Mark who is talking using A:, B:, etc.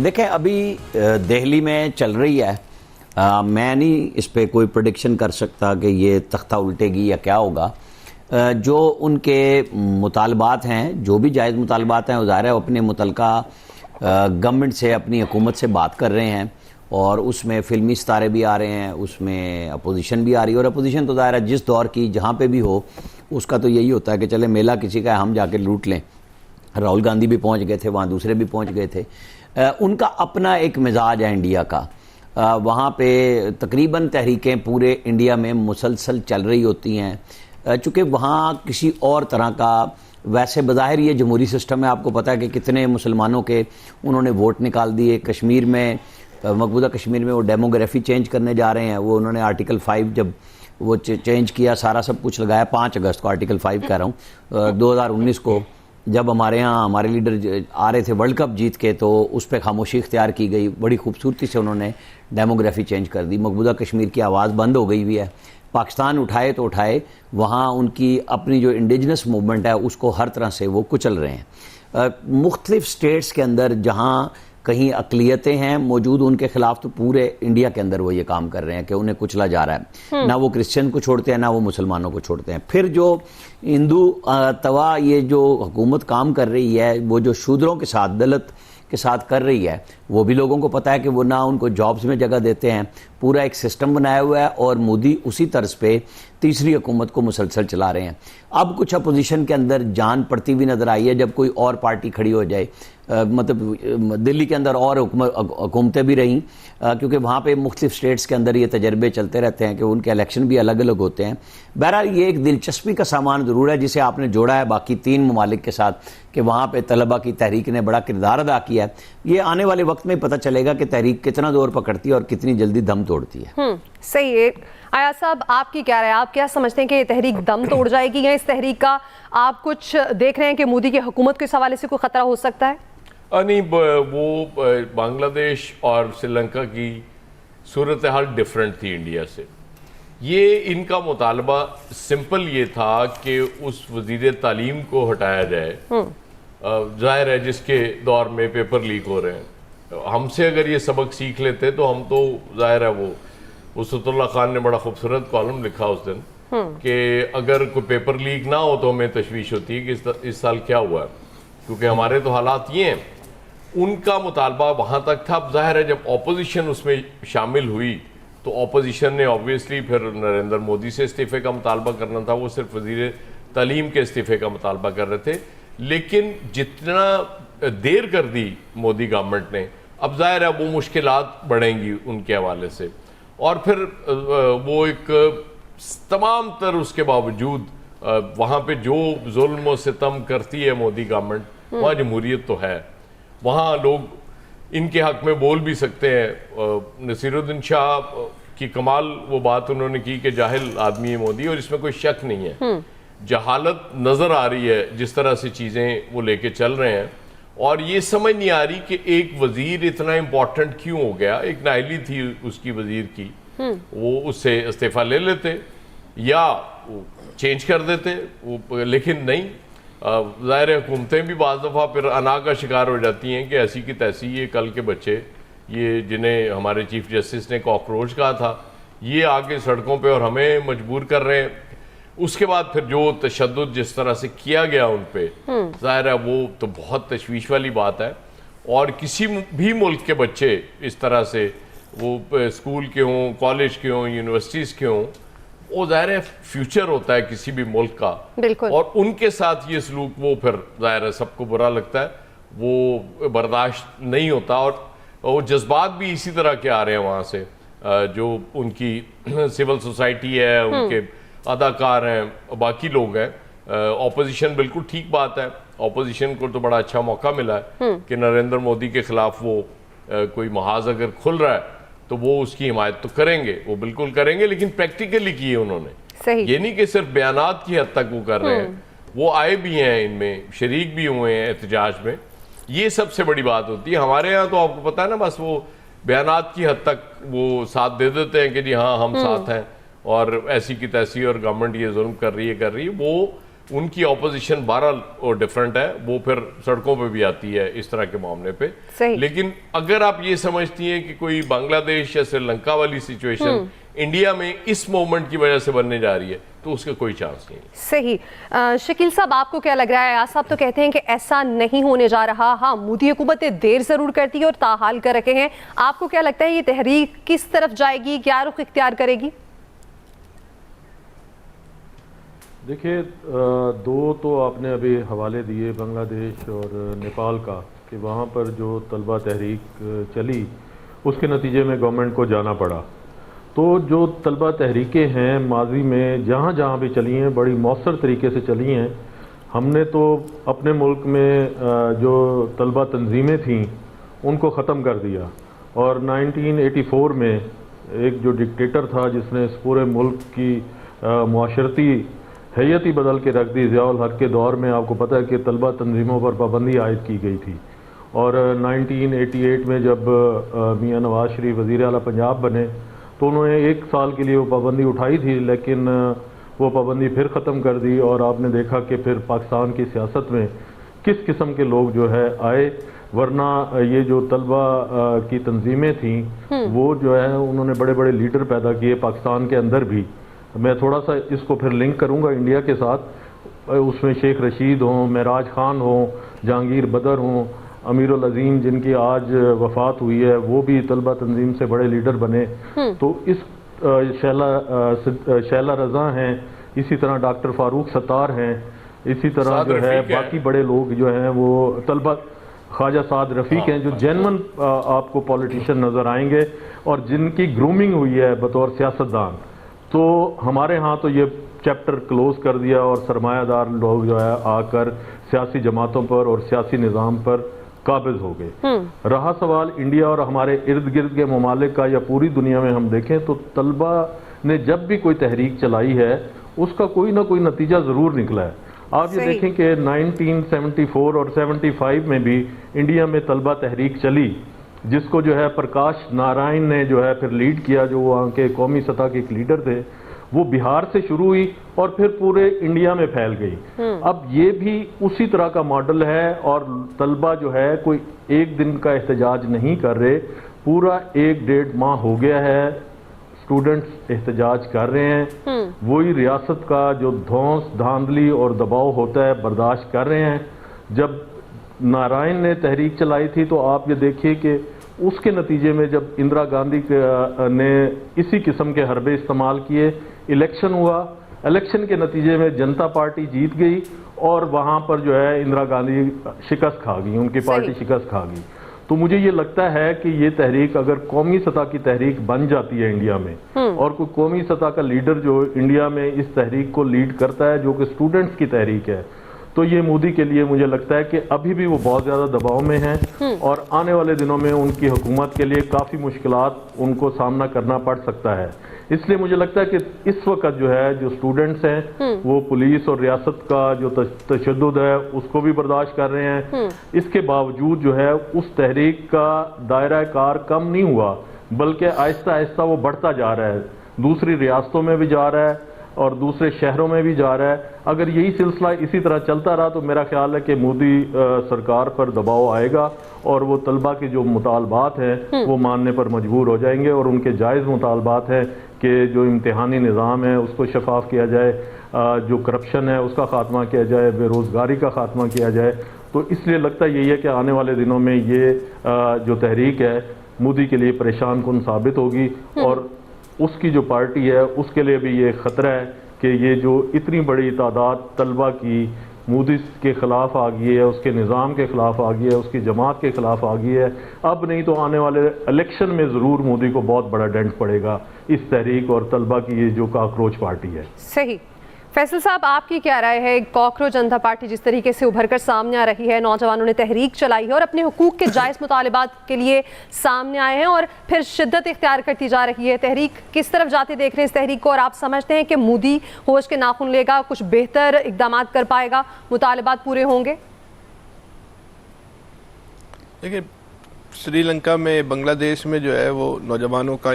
A: دیکھیں ابھی دہلی میں چل رہی ہے، میں نہیں اس پہ کوئی پریڈکشن کر سکتا کہ یہ تختہ الٹے گی یا کیا ہوگا. جو ان کے مطالبات ہیں، جو بھی جائز مطالبات ہیں، ظاہر ہے وہ اپنے متعلقہ گورنمنٹ سے، اپنی حکومت سے بات کر رہے ہیں، اور اس میں فلمی ستارے بھی آ رہے ہیں، اس میں اپوزیشن بھی آ رہی ہے. اور اپوزیشن تو ظاہر ہے جس دور کی جہاں پہ بھی ہو اس کا تو یہی ہوتا ہے کہ چلے میلہ کسی کا ہے ہم جا کے لوٹ لیں. راہل گاندھی بھی پہنچ گئے تھے وہاں، دوسرے بھی پہنچ گئے تھے. ان کا اپنا ایک مزاج ہے انڈیا کا. وہاں پہ تقریباً تحریکیں پورے انڈیا میں مسلسل چل رہی ہوتی ہیں، چونکہ وہاں کسی اور طرح کا، ویسے بظاہر یہ جمہوری سسٹم ہے، آپ کو پتہ ہے کہ کتنے مسلمانوں کے انہوں نے ووٹ نکال دیے. کشمیر میں، مقبوضہ کشمیر میں وہ ڈیموگرافی چینج کرنے جا رہے ہیں. وہ انہوں نے آرٹیکل 5 جب وہ چینج کیا، سارا سب کچھ لگایا 5 اگست کو، آرٹیکل 5 کہہ رہا ہوں، 2019 کو جب ہمارے ہاں ہمارے لیڈر آ رہے تھے ورلڈ کپ جیت کے، تو اس پہ خاموشی اختیار کی گئی. بڑی خوبصورتی سے انہوں نے ڈیموگرافی چینج کر دی. مقبوضہ کشمیر کی آواز بند ہو گئی ہوئی ہے. پاکستان اٹھائے تو اٹھائے، وہاں ان کی اپنی جو انڈیجنس موومنٹ ہے اس کو ہر طرح سے وہ کچل رہے ہیں. مختلف سٹیٹس کے اندر جہاں کہیں اقلیتیں ہیں موجود، ان کے خلاف تو پورے انڈیا کے اندر وہ یہ کام کر رہے ہیں کہ انہیں کچلا جا رہا ہے. نہ وہ کرسچن کو چھوڑتے ہیں، نہ وہ مسلمانوں کو چھوڑتے ہیں. پھر جو ہندو توا یہ جو حکومت کام کر رہی ہے، وہ جو شودروں کے ساتھ، دلت کے ساتھ کر رہی ہے، وہ بھی لوگوں کو پتہ ہے کہ وہ نہ ان کو جابز میں جگہ دیتے ہیں. پورا ایک سسٹم بنایا ہوا ہے، اور مودی اسی طرز پہ تیسری حکومت کو مسلسل چلا رہے ہیں. اب کچھ اپوزیشن کے اندر جان پڑتی ہوئی نظر آئی ہے جب کوئی اور پارٹی کھڑی ہو جائے. مطلب دلی کے اندر اور حکومتیں بھی رہیں، کیونکہ وہاں پہ مختلف سٹیٹس کے اندر یہ تجربے چلتے رہتے ہیں کہ ان کے الیکشن بھی الگ الگ ہوتے ہیں. بہرحال یہ ایک دلچسپی کا سامان ضرور ہے جسے آپ نے جوڑا ہے باقی 3 ممالک کے ساتھ، کہ وہاں پہ طلبہ کی تحریک نے بڑا کردار ادا کیا ہے. یہ آنے والے وقت میں پتہ چلے گا کہ تحریک کتنا زور پکڑتی ہے اور کتنی جلدی دم توڑتی ہے.
B: صحیح ہے. ایاز صاحب، آپ کی کیا رائے؟ آپ کیا سمجھتے ہیں کہ یہ تحریک دم توڑ جائے گی، یا اس تحریک کا آپ کچھ دیکھ رہے ہیں کہ مودی کی حکومت کے حوالے سے کوئی خطرہ ہو سکتا ہے؟
C: نہیں، وہ بنگلہ دیش اور سری لنکا کی صورتحال ڈیفرنٹ تھی انڈیا سے. یہ ان کا مطالبہ سمپل یہ تھا کہ اس وزیر تعلیم کو ہٹایا جائے. ظاہر ہے جس کے دور میں پیپر لیک ہو رہے ہیں، ہم سے اگر یہ سبق سیکھ لیتے تو ہم تو، ظاہر ہے وہ وسعت اللہ خان نے بڑا خوبصورت کالم لکھا اس دن کہ اگر کوئی پیپر لیک نہ ہو تو ہمیں تشویش ہوتی ہے کہ اس سال کیا ہوا ہے، کیونکہ ہمارے تو حالات یہ ہیں. ان کا مطالبہ وہاں تک تھا. اب ظاہر ہے جب اپوزیشن اس میں شامل ہوئی تو اپوزیشن نے آبویسلی پھر نریندر مودی سے استعفے کا مطالبہ کرنا تھا. وہ صرف وزیر تعلیم کے استعفے کا مطالبہ کر رہے تھے. لیکن جتنا دیر کر دی مودی گورنمنٹ نے، اب ظاہر ہے وہ مشکلات بڑھیں گی ان کے حوالے سے. اور پھر وہ ایک تمام تر اس کے باوجود وہاں پہ جو ظلم و ستم کرتی ہے مودی گورنمنٹ، وہاں جمہوریت تو ہے. وہاں لوگ ان کے حق میں بول بھی سکتے ہیں. نصیر الدین شاہ کی کمال وہ بات انہوں نے کی کہ جاہل آدمی ہے مودی، اور اس میں کوئی شک نہیں ہے. جہالت نظر آ رہی ہے جس طرح سے چیزیں وہ لے کے چل رہے ہیں. اور یہ سمجھ نہیں آ رہی کہ ایک وزیر اتنا امپورٹنٹ کیوں ہو گیا. ایک نااہلی تھی اس کی وزیر کی، وہ اس سے استعفیٰ لے لیتے یا چینج کر دیتے، لیکن نہیں. ظاہر حکومتیں بھی بعض دفعہ پھر انا کا شکار ہو جاتی ہیں کہ ایسی کی تیسی یہ کل کے بچے، یہ جنہیں ہمارے چیف جسٹس نے کاکروچ کہا تھا، یہ آگے سڑکوں پہ اور ہمیں مجبور کر رہے ہیں. اس کے بعد پھر جو تشدد جس طرح سے کیا گیا ان پہ، ظاہر ہے وہ تو بہت تشویش والی بات ہے. اور کسی بھی ملک کے بچے اس طرح سے، وہ اسکول کے ہوں، کالج کے ہوں، یونیورسٹیز کے ہوں، وہ ظاہر ہے فیوچر ہوتا ہے کسی بھی ملک کا.
B: بالکل.
C: اور ان کے ساتھ یہ سلوک وہ پھر ظاہر ہے سب کو برا لگتا ہے، وہ برداشت نہیں ہوتا. اور وہ جذبات بھی اسی طرح کے آ رہے ہیں وہاں سے، جو ان کی سول سوسائٹی ہے، ان کے اداکار ہیں، باقی لوگ ہیں. اپوزیشن بالکل ٹھیک بات ہے، اپوزیشن کو تو بڑا اچھا موقع ملا ہے کہ نریندر مودی کے خلاف وہ کوئی محاذ اگر کھل رہا ہے تو وہ اس کی حمایت تو کریں گے، وہ بالکل کریں گے. لیکن پریکٹیکلی کی ہے انہوں نے، یہ نہیں کہ صرف بیانات کی حد تک وہ کر رہے ہیں. وہ آئے بھی ہیں، ان میں شریک بھی ہوئے ہیں احتجاج میں. یہ سب سے بڑی بات ہوتی ہے. ہمارے ہاں تو آپ کو پتہ ہے نا، بس وہ بیانات کی حد تک وہ ساتھ دے دیتے ہیں کہ جی ہاں ہم ساتھ ہیں، اور ایسی کی تیسی، اور گورنمنٹ یہ ظلم کر رہی ہے. وہ ان کی اپوزیشن بہرحال ڈفرنٹ ہے، وہ پھر سڑکوں پہ بھی آتی ہے اس طرح کے معاملے پہ. لیکن اگر آپ یہ سمجھتی ہیں کہ کوئی بنگلہ دیش یا سری لنکا والی سچویشن انڈیا میں اس مومنٹ کی وجہ سے بننے جا رہی ہے تو اس کا کوئی چانس نہیں.
B: صحیح. شکیل صاحب آپ کو کیا لگ رہا ہے؟ ایاز صاحب تو کہتے ہیں کہ ایسا نہیں ہونے جا رہا. ہاں مودی حکومت دیر ضرور کرتی ہے اور تاحال کر رکھے ہیں. آپ کو کیا لگتا ہے یہ تحریک کس طرف جائے گی، کیا رخ اختیار کرے گی؟
D: دیکھیے دو تو آپ نے ابھی حوالے دیے بنگلہ دیش اور نیپال کا کہ وہاں پر جو طلبہ تحریک چلی اس کے نتیجے میں گورنمنٹ کو جانا پڑا. تو جو طلبہ تحریکیں ہیں ماضی میں جہاں جہاں بھی چلی ہیں بڑی مؤثر طریقے سے چلی ہیں. ہم نے تو اپنے ملک میں جو طلبہ تنظیمیں تھیں ان کو ختم کر دیا اور 1984 میں ایک جو ڈکٹیٹر تھا جس نے اس پورے ملک کی معاشرتی حیت ہی بدل کے رکھ دی. ضیاء الحق کے دور میں آپ کو پتہ ہے کہ طلبہ تنظیموں پر پابندی عائد کی گئی تھی اور 1988 میں جب میاں نواز شریف وزیر اعلیٰ پنجاب بنے تو انہوں نے 1 سال کے لیے وہ پابندی اٹھائی تھی لیکن وہ پابندی پھر ختم کر دی اور آپ نے دیکھا کہ پھر پاکستان کی سیاست میں کس قسم کے لوگ جو ہے آئے. ورنہ یہ جو طلبہ کی تنظیمیں تھیں وہ جو ہے انہوں نے بڑے بڑے لیڈر پیدا کیے پاکستان کے اندر بھی. میں تھوڑا سا اس کو پھر لنک کروں گا انڈیا کے ساتھ. اس میں شیخ رشید ہوں، معراج خان ہوں، جہانگیر بدر ہوں، امیر العظیم جن کی آج وفات ہوئی ہے وہ بھی طلبہ تنظیم سے بڑے لیڈر بنے. تو اس شیلا رضا ہیں، اسی طرح ڈاکٹر فاروق ستار ہیں، اسی طرح جو ہے باقی بڑے لوگ جو ہیں وہ طلبہ خواجہ سعد رفیق ہیں جو جینون آپ کو پولیٹیشین نظر آئیں گے اور جن کی گرومنگ ہوئی ہے بطور سیاستدان. تو ہمارے ہاں تو یہ چیپٹر کلوز کر دیا اور سرمایہ دار لوگ جو ہے آ کر سیاسی جماعتوں پر اور سیاسی نظام پر قابض ہو گئے. رہا سوال انڈیا اور ہمارے ارد گرد کے ممالک کا یا پوری دنیا میں ہم دیکھیں تو طلبہ نے جب بھی کوئی تحریک چلائی ہے اس کا کوئی نہ کوئی نتیجہ ضرور نکلا ہے. آپ یہ دیکھیں کہ 1974 اور 75 میں بھی انڈیا میں طلبہ تحریک چلی جس کو جو ہے پرکاش نارائن نے جو ہے پھر لیڈ کیا، جو وہاں کے قومی سطح کے ایک لیڈر تھے. وہ بہار سے شروع ہوئی اور پھر پورے انڈیا میں پھیل گئی. اب یہ بھی اسی طرح کا ماڈل ہے اور طلبہ جو ہے کوئی ایک دن کا احتجاج نہیں کر رہے، پورا 1-1.5 ماہ ہو گیا ہے اسٹوڈنٹس احتجاج کر رہے ہیں. وہی ریاست کا جو دھونس دھاندلی اور دباؤ ہوتا ہے برداشت کر رہے ہیں. جب نارائن نے تحریک چلائی تھی تو آپ یہ دیکھیے کہ اس کے نتیجے میں جب اندرا گاندھی نے اسی قسم کے حربے استعمال کیے، الیکشن ہوا، الیکشن کے نتیجے میں جنتا پارٹی جیت گئی اور وہاں پر جو ہے اندرا گاندھی شکست کھا گئی، ان کی پارٹی شکست کھا گئی. تو مجھے یہ لگتا ہے کہ یہ تحریک اگر قومی سطح کی تحریک بن جاتی ہے انڈیا میں اور کوئی قومی سطح کا لیڈر جو انڈیا میں اس تحریک کو لیڈ کرتا ہے جو کہ اسٹوڈنٹس کی تحریک ہے، تو یہ مودی کے لیے مجھے لگتا ہے کہ ابھی بھی وہ بہت زیادہ دباؤ میں ہیں اور آنے والے دنوں میں ان کی حکومت کے لیے کافی مشکلات ان کو سامنا کرنا پڑ سکتا ہے. اس لیے مجھے لگتا ہے کہ اس وقت جو ہے جو اسٹوڈنٹس ہیں وہ پولیس اور ریاست کا جو تشدد ہے اس کو بھی برداشت کر رہے ہیں. اس کے باوجود جو ہے اس تحریک کا دائرہ کار کم نہیں ہوا بلکہ آہستہ آہستہ وہ بڑھتا جا رہا ہے، دوسری ریاستوں میں بھی جا رہا ہے اور دوسرے شہروں میں بھی جا رہا ہے. اگر یہی سلسلہ اسی طرح چلتا رہا تو میرا خیال ہے کہ مودی سرکار پر دباؤ آئے گا اور وہ طلبہ کے جو مطالبات ہیں وہ ماننے پر مجبور ہو جائیں گے اور ان کے جائز مطالبات ہیں کہ جو امتحانی نظام ہے اس کو شفاف کیا جائے، جو کرپشن ہے اس کا خاتمہ کیا جائے، بے روزگاری کا خاتمہ کیا جائے. تو اس لیے لگتا یہی ہے کہ آنے والے دنوں میں یہ جو تحریک ہے مودی کے لیے پریشان کن ثابت ہوگی اور اس کی جو پارٹی ہے اس کے لیے بھی یہ خطرہ ہے کہ یہ جو اتنی بڑی تعداد طلبہ کی مودی کے خلاف آ گئی ہے، اس کے نظام کے خلاف آ گئی ہے، اس کی جماعت کے خلاف آ گئی ہے، اب نہیں تو آنے والے الیکشن میں ضرور مودی کو بہت بڑا ڈنٹ پڑے گا اس تحریک اور طلبہ کی یہ جو کاکروچ پارٹی ہے.
B: صحیح. فیصل صاحب آپ کی کیا رائے ہے؟ کاکروچ جنتا پارٹی جس طریقے سے ابھر کر سامنے آ رہی ہے، نوجوانوں نے تحریک چلائی ہے اور اپنے حقوق کے جائز مطالبات کے لیے سامنے آئے ہیں اور پھر شدت اختیار کرتی جا رہی ہے. تحریک کس طرف جاتے دیکھ رہے ہیں اس تحریک کو اور آپ سمجھتے ہیں کہ مودی ہوش کے ناخن لے گا، کچھ بہتر اقدامات کر پائے گا، مطالبات پورے ہوں گے؟
E: دیکھیں سری لنکا میں، بنگلہ دیش میں جو ہے وہ نوجوانوں کا